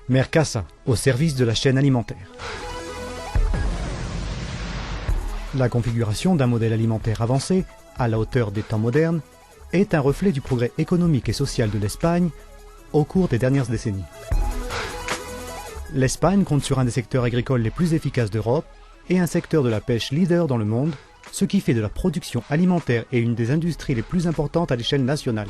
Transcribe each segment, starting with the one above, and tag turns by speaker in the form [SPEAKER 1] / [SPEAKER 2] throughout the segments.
[SPEAKER 1] Mercasa, au service de la chaîne alimentaire. La configuration d'un modèle alimentaire avancé, à la hauteur des temps modernes, est un reflet du progrès économique et social de l'Espagne au cours des dernières décennies. L'Espagne compte sur un des secteurs agricoles les plus efficaces d'Europe et un secteur de la pêche leader dans le monde, ce qui fait de la production alimentaire et une des industries les plus importantes à l'échelle nationale.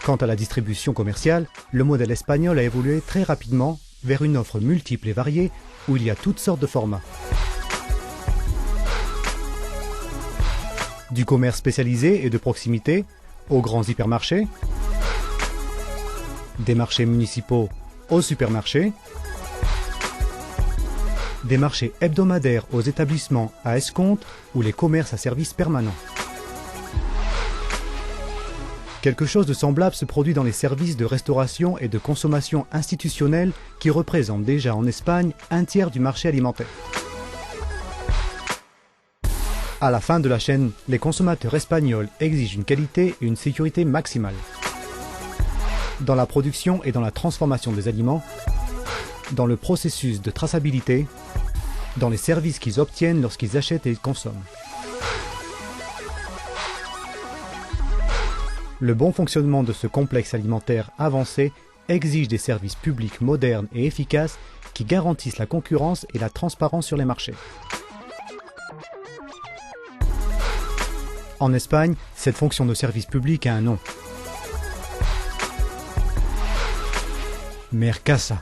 [SPEAKER 1] Quant à la distribution commerciale, le modèle espagnol a évolué très rapidement vers une offre multiple et variée où il y a toutes sortes de formats. Du commerce spécialisé et de proximité aux grands hypermarchés, des marchés municipaux aux supermarchés, des marchés hebdomadaires aux établissements à escompte ou les commerces à service permanent. Quelque chose de semblable se produit dans les services de restauration et de consommation institutionnelle qui représentent déjà en Espagne un tiers du marché alimentaire. À la fin de la chaîne, les consommateurs espagnols exigent une qualité et une sécurité maximale. Dans la production et dans la transformation des aliments, dans le processus de traçabilité, dans les services qu'ils obtiennent lorsqu'ils achètent et consomment. Le bon fonctionnement de ce complexe alimentaire avancé exige des services publics modernes et efficaces qui garantissent la concurrence et la transparence sur les marchés. En Espagne, cette fonction de service public a un nom. Mercasa.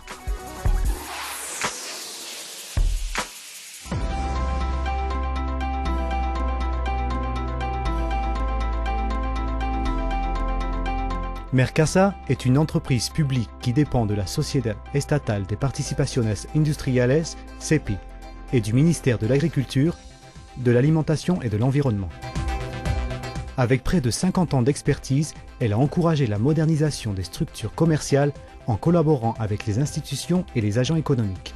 [SPEAKER 1] Mercasa est une entreprise publique qui dépend de la Sociedad Estatal de Participaciones Industriales, SEPI, et du ministère de l'Agriculture, de l'Alimentation et de l'Environnement. Avec près de 50 ans d'expertise, elle a encouragé la modernisation des structures commerciales en collaborant avec les institutions et les agents économiques.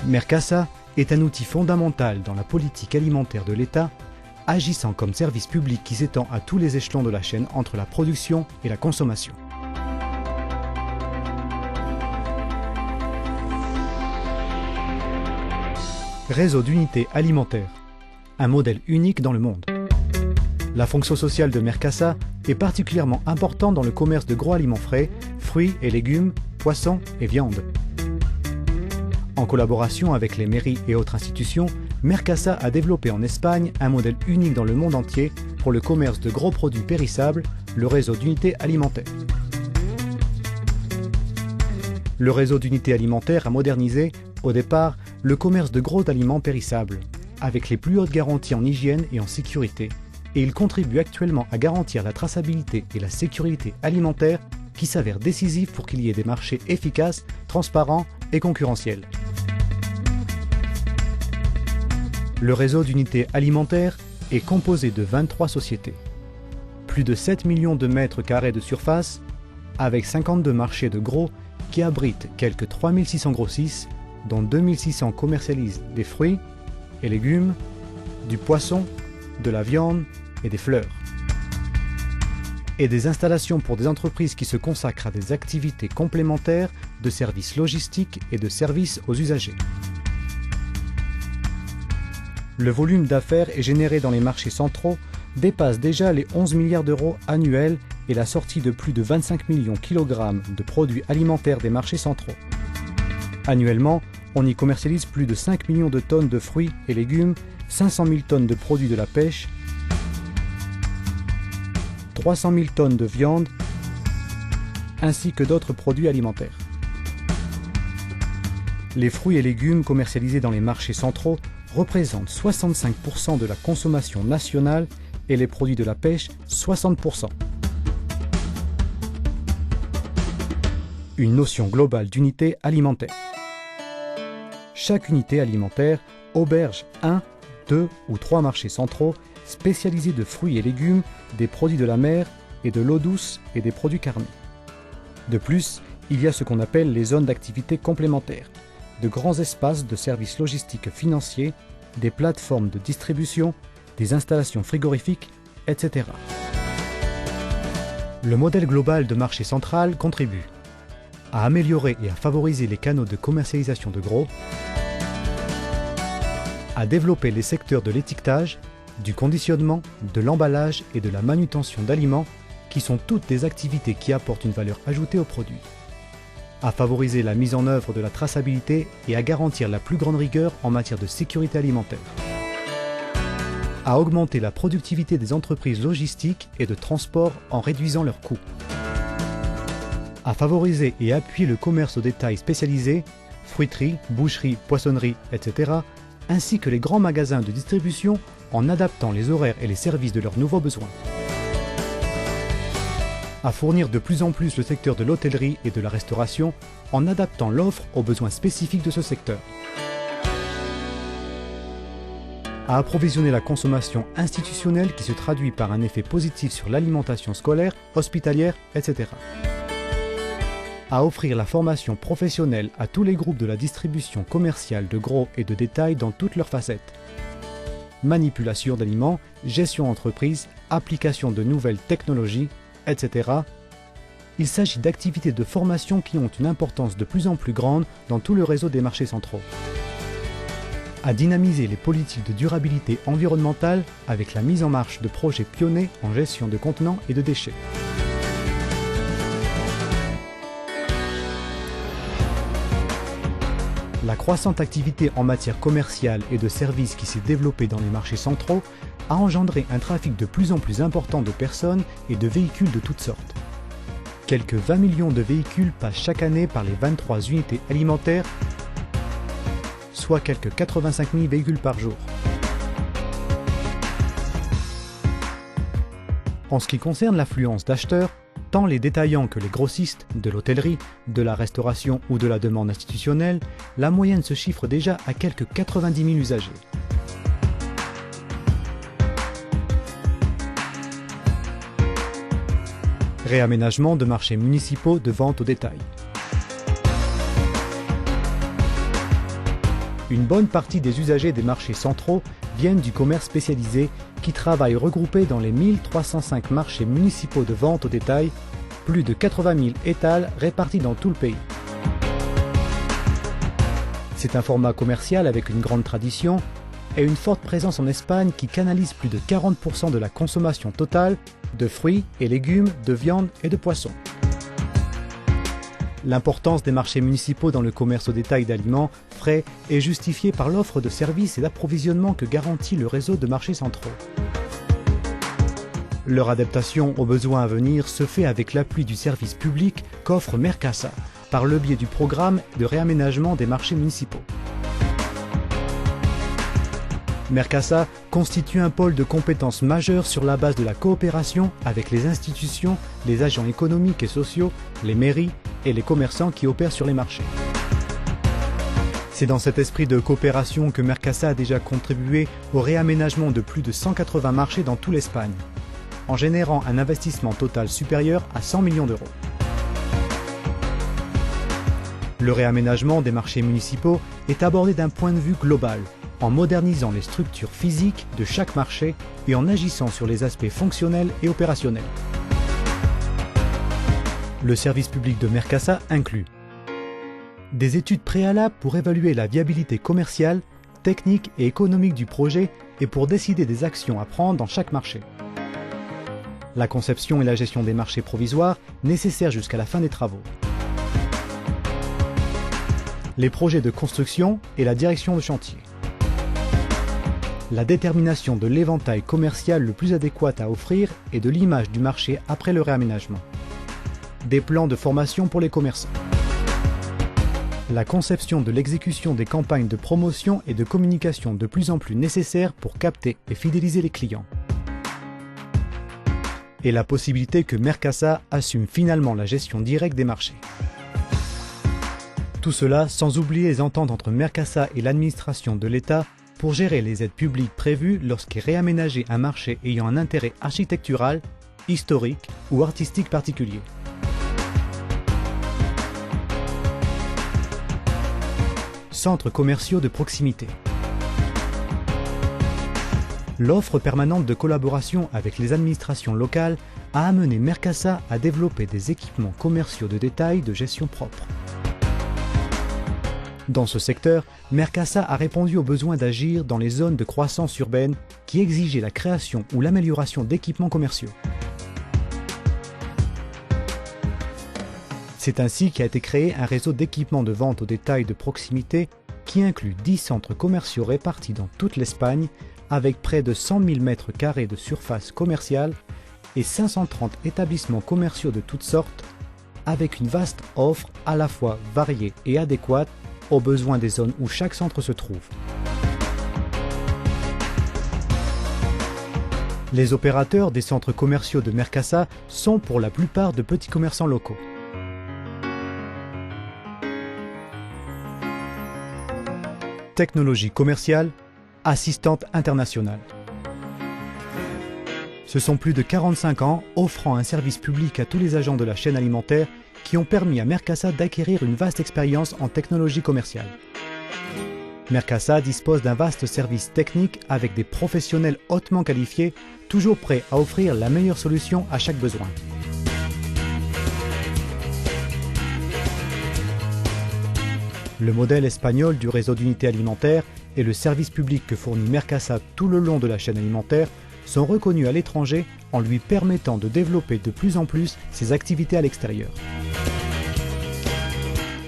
[SPEAKER 1] Mercasa est un outil fondamental dans la politique alimentaire de l'État, agissant comme service public qui s'étend à tous les échelons de la chaîne entre la production et la consommation. Réseau d'unités alimentaires, un modèle unique dans le monde. La fonction sociale de Mercasa est particulièrement importante dans le commerce de gros aliments frais, fruits et légumes, poissons et viandes. En collaboration avec les mairies et autres institutions, Mercasa a développé en Espagne un modèle unique dans le monde entier pour le commerce de gros produits périssables, le réseau d'unités alimentaires. Le réseau d'unités alimentaires a modernisé, au départ, le commerce de gros aliments périssables, avec les plus hautes garanties en hygiène et en sécurité, et il contribue actuellement à garantir la traçabilité et la sécurité alimentaire qui s'avèrent décisives pour qu'il y ait des marchés efficaces, transparents et concurrentiels. Le réseau d'unités alimentaires est composé de 23 sociétés. Plus de 7 millions de mètres carrés de surface, avec 52 marchés de gros qui abritent quelques 3600 grossistes, dont 2600 commercialisent des fruits et légumes, du poisson, de la viande et des fleurs. Et des installations pour des entreprises qui se consacrent à des activités complémentaires de services logistiques et de services aux usagers. Le volume d'affaires généré dans les marchés centraux dépasse déjà les 11 milliards d'euros annuels et la sortie de plus de 25 millions de kilogrammes de produits alimentaires des marchés centraux. Annuellement, on y commercialise plus de 5 millions de tonnes de fruits et légumes, 500 000 tonnes de produits de la pêche, 300 000 tonnes de viande, ainsi que d'autres produits alimentaires. Les fruits et légumes commercialisés dans les marchés centraux représentent 65% de la consommation nationale et les produits de la pêche 60%. Une notion globale d'unité alimentaire. Chaque unité alimentaire auberge 1, 2 ou 3 marchés centraux spécialisés de fruits et légumes, des produits de la mer et de l'eau douce et des produits carnés. De plus, il y a ce qu'on appelle les zones d'activité complémentaires, de grands espaces de services logistiques financiers, des plateformes de distribution, des installations frigorifiques, etc. Le modèle global de marché central contribue à améliorer et à favoriser les canaux de commercialisation de gros, à développer les secteurs de l'étiquetage, du conditionnement, de l'emballage et de la manutention d'aliments, qui sont toutes des activités qui apportent une valeur ajoutée aux produits, à favoriser la mise en œuvre de la traçabilité et à garantir la plus grande rigueur en matière de sécurité alimentaire, à augmenter la productivité des entreprises logistiques et de transport en réduisant leurs coûts, à favoriser et appuyer le commerce au détail spécialisé, fruiterie, boucherie, poissonnerie, etc., ainsi que les grands magasins de distribution en adaptant les horaires et les services de leurs nouveaux besoins, à fournir de plus en plus le secteur de l'hôtellerie et de la restauration en adaptant l'offre aux besoins spécifiques de ce secteur, à approvisionner la consommation institutionnelle qui se traduit par un effet positif sur l'alimentation scolaire, hospitalière, etc., à offrir la formation professionnelle à tous les groupes de la distribution commerciale de gros et de détail dans toutes leurs facettes. Manipulation d'aliments, gestion entreprise, application de nouvelles technologies, etc. Il s'agit d'activités de formation qui ont une importance de plus en plus grande dans tout le réseau des marchés centraux. À dynamiser les politiques de durabilité environnementale avec la mise en marche de projets pionniers en gestion de contenants et de déchets. La croissante activité en matière commerciale et de services qui s'est développée dans les marchés centraux a engendré un trafic de plus en plus important de personnes et de véhicules de toutes sortes. Quelques 20 millions de véhicules passent chaque année par les 23 unités alimentaires, soit quelques 85 000 véhicules par jour. En ce qui concerne l'affluence d'acheteurs, tant les détaillants que les grossistes, de l'hôtellerie, de la restauration ou de la demande institutionnelle, la moyenne se chiffre déjà à quelques 90 000 usagers. Réaménagement de marchés municipaux de vente au détail. Une bonne partie des usagers des marchés centraux viennent du commerce spécialisé qui travaillent regroupés dans les 1305 marchés municipaux de vente au détail, plus de 80 000 étals répartis dans tout le pays. C'est un format commercial avec une grande tradition et une forte présence en Espagne qui canalise plus de 40% de la consommation totale de fruits et légumes, de viande et de poissons. L'importance des marchés municipaux dans le commerce au détail d'aliments frais est justifiée par l'offre de services et d'approvisionnement que garantit le réseau de marchés centraux. Leur adaptation aux besoins à venir se fait avec l'appui du service public qu'offre Mercasa, par le biais du programme de réaménagement des marchés municipaux. Mercasa constitue un pôle de compétences majeur sur la base de la coopération avec les institutions, les agents économiques et sociaux, les mairies et les commerçants qui opèrent sur les marchés. C'est dans cet esprit de coopération que Mercasa a déjà contribué au réaménagement de plus de 180 marchés dans toute l'Espagne, en générant un investissement total supérieur à 100 millions d'euros. Le réaménagement des marchés municipaux est abordé d'un point de vue global, en modernisant les structures physiques de chaque marché et en agissant sur les aspects fonctionnels et opérationnels. Le service public de Mercasa inclut des études préalables pour évaluer la viabilité commerciale, technique et économique du projet et pour décider des actions à prendre dans chaque marché. La conception et la gestion des marchés provisoires nécessaires jusqu'à la fin des travaux. Les projets de construction et la direction de chantier. La détermination de l'éventail commercial le plus adéquat à offrir et de l'image du marché après le réaménagement. Des plans de formation pour les commerçants. La conception de l'exécution des campagnes de promotion et de communication de plus en plus nécessaires pour capter et fidéliser les clients. Et la possibilité que Mercasa assume finalement la gestion directe des marchés. Tout cela sans oublier les ententes entre Mercasa et l'administration de l'État pour gérer les aides publiques prévues lorsqu'est réaménagé un marché ayant un intérêt architectural, historique ou artistique particulier. Centres commerciaux de proximité. L'offre permanente de collaboration avec les administrations locales a amené Mercasa à développer des équipements commerciaux de détail de gestion propre. Dans ce secteur, Mercasa a répondu au besoin d'agir dans les zones de croissance urbaine qui exigeaient la création ou l'amélioration d'équipements commerciaux. C'est ainsi qu'a été créé un réseau d'équipements de vente au détail de proximité qui inclut 10 centres commerciaux répartis dans toute l'Espagne avec près de 100 000 m² de surface commerciale et 530 établissements commerciaux de toutes sortes avec une vaste offre à la fois variée et adéquate aux besoins des zones où chaque centre se trouve. Les opérateurs des centres commerciaux de Mercasa sont pour la plupart de petits commerçants locaux. Technologie commerciale, assistante internationale. Ce sont plus de 45 ans offrant un service public à tous les agents de la chaîne alimentaire qui ont permis à Mercasa d'acquérir une vaste expérience en technologie commerciale. Mercasa dispose d'un vaste service technique avec des professionnels hautement qualifiés, toujours prêts à offrir la meilleure solution à chaque besoin. Le modèle espagnol du réseau d'unités alimentaires et le service public que fournit Mercasa tout le long de la chaîne alimentaire sont reconnus à l'étranger en lui permettant de développer de plus en plus ses activités à l'extérieur.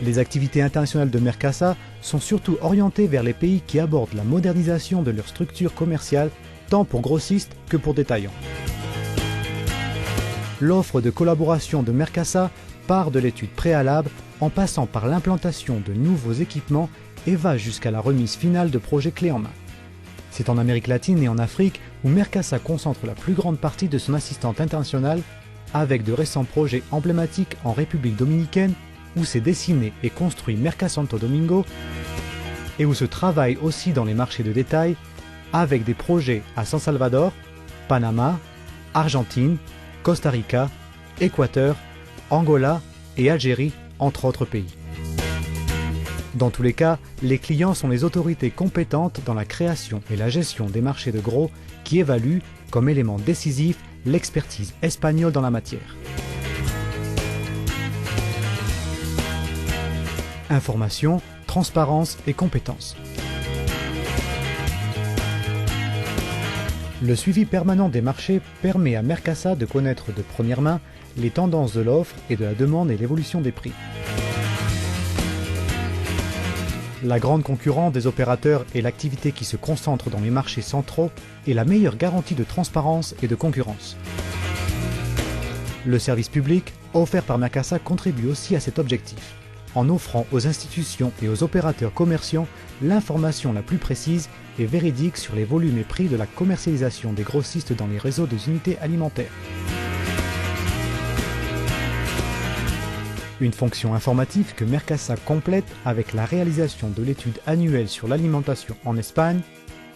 [SPEAKER 1] Les activités internationales de Mercasa sont surtout orientées vers les pays qui abordent la modernisation de leur structure commerciale tant pour grossistes que pour détaillants. L'offre de collaboration de Mercasa part de l'étude préalable en passant par l'implantation de nouveaux équipements et va jusqu'à la remise finale de projets clés en main. C'est en Amérique latine et en Afrique où Mercasa concentre la plus grande partie de son assistante internationale, avec de récents projets emblématiques en République dominicaine, où s'est dessiné et construit Mercasanto Domingo, et où se travaille aussi dans les marchés de détail, avec des projets à San Salvador, Panama, Argentine, Costa Rica, Équateur, Angola et Algérie, entre autres pays. Dans tous les cas, les clients sont les autorités compétentes dans la création et la gestion des marchés de gros qui évaluent, comme élément décisif, l'expertise espagnole dans la matière. Information, transparence et compétences. Le suivi permanent des marchés permet à Mercasa de connaître de première main les tendances de l'offre et de la demande et l'évolution des prix. La grande concurrence des opérateurs et l'activité qui se concentre dans les marchés centraux est la meilleure garantie de transparence et de concurrence. Le service public offert par Mercasa contribue aussi à cet objectif, en offrant aux institutions et aux opérateurs commerciaux l'information la plus précise et véridique sur les volumes et prix de la commercialisation des grossistes dans les réseaux des unités alimentaires. Une fonction informative que Mercasa complète avec la réalisation de l'étude annuelle sur l'alimentation en Espagne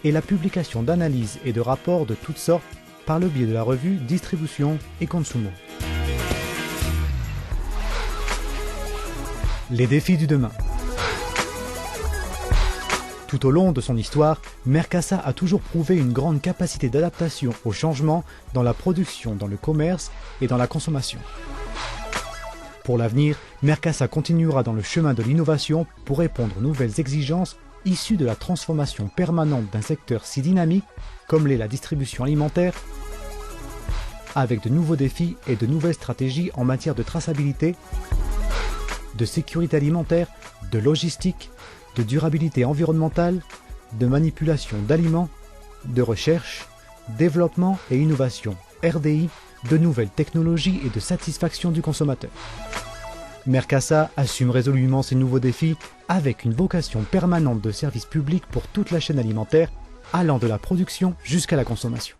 [SPEAKER 1] et la publication d'analyses et de rapports de toutes sortes par le biais de la revue Distribution et Consumo. Les défis du demain. Tout au long de son histoire, Mercasa a toujours prouvé une grande capacité d'adaptation aux changements dans la production, dans le commerce et dans la consommation. Pour l'avenir, Mercasa continuera dans le chemin de l'innovation pour répondre aux nouvelles exigences issues de la transformation permanente d'un secteur si dynamique comme l'est la distribution alimentaire, avec de nouveaux défis et de nouvelles stratégies en matière de traçabilité, de sécurité alimentaire, de logistique, de durabilité environnementale, de manipulation d'aliments, de recherche, développement et innovation, RDI, de nouvelles technologies et de satisfaction du consommateur. Mercasa assume résolument ces nouveaux défis avec une vocation permanente de service public pour toute la chaîne alimentaire, allant de la production jusqu'à la consommation.